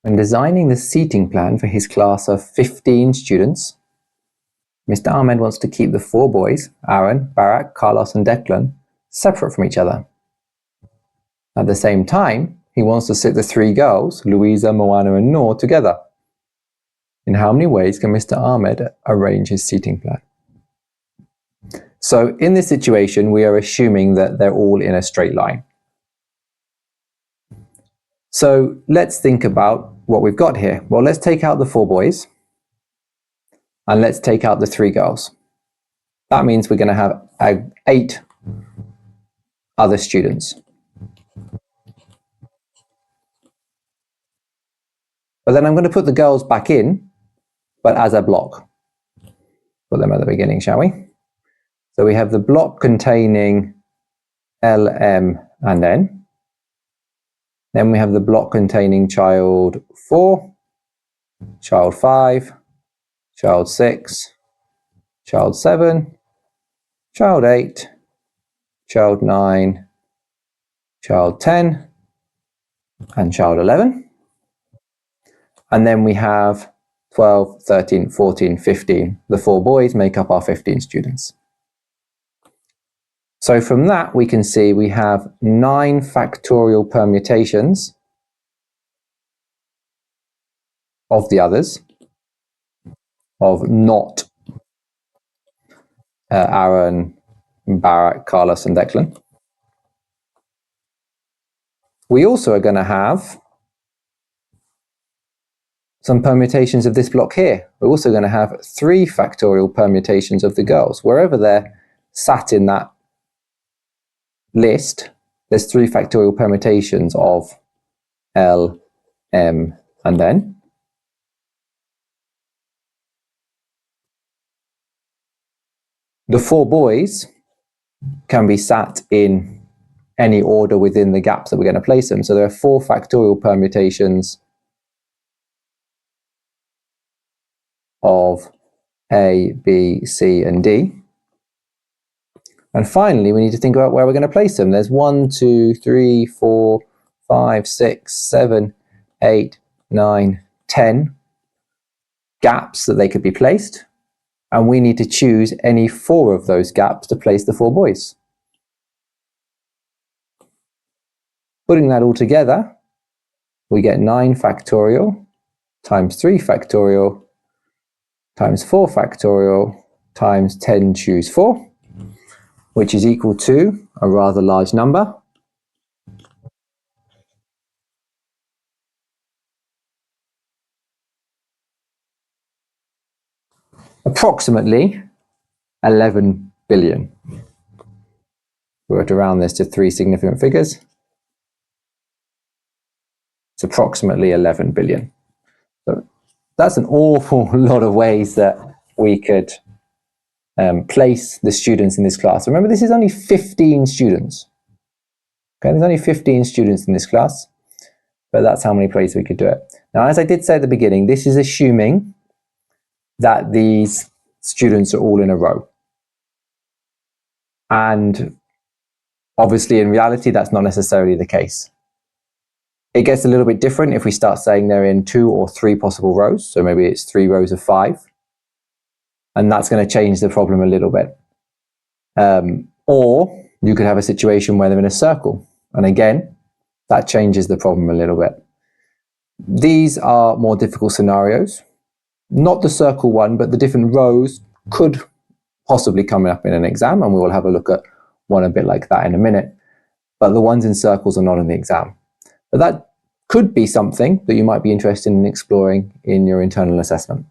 When designing the seating plan for his class of 15 students, Mr. Ahmed wants to keep the 4 boys, Aaron, Barak, Carlos and Declan, separate from each other. At the same time, he wants to sit the 3 girls, Louisa, Moana and Noor, together. In how many ways can Mr. Ahmed arrange his seating plan? So in this situation, we are assuming that they're all in a straight line. So let's think about what we've got here. Well, let's take out the 4 boys and let's take out the 3 girls. That means we're going to have 8 other students. But then I'm going to put the girls back in, but as a block. Put them at the beginning, shall we? So we have the block containing L, M and N. Then we have the block containing child 4, child 5, child 6, child 7, child 8, child 9, child 10, and child 11. And then we have 12, 13, 14, 15. The 4 boys make up our 15 students. So from that, we can see we have 9 factorial permutations of the others, of not Aaron, Barak, Carlos and Declan. We also are going to have some permutations of this block here. We're also going to have 3 factorial permutations of the girls. Wherever they're sat in that list, there's 3 factorial permutations of L, M and N. The 4 boys can be sat in any order within the gaps that we're going to place them. So there are 4 factorial permutations of A, B, C and D. And finally, we need to think about where we're going to place them. There's 1, 2, 3, 4, 5, 6, 7, 8, 9, 10 gaps that they could be placed. And we need to choose any 4 of those gaps to place the 4 boys. Putting that all together, we get 9 factorial times 3 factorial times 4 factorial times 10 choose 4. Which is equal to a rather large number. Approximately 11 billion. We were to round this to 3 significant figures. It's approximately 11 billion. So that's an awful lot of ways that we could place the students in this class. Remember, this is only 15 students. Okay, there's only 15 students in this class, but that's how many ways we could do it. Now, as I did say at the beginning, this is assuming that these students are all in a row. And obviously, in reality, that's not necessarily the case. It gets a little bit different if we start saying they're in 2 or 3 possible rows. So maybe it's 3 rows of 5. And that's going to change the problem a little bit. Or you could have a situation where they're in a circle. And again, that changes the problem a little bit. These are more difficult scenarios. Not the circle one, but the different rows could possibly come up in an exam. And we will have a look at one a bit like that in a minute. But the ones in circles are not in the exam. But that could be something that you might be interested in exploring in your internal assessment.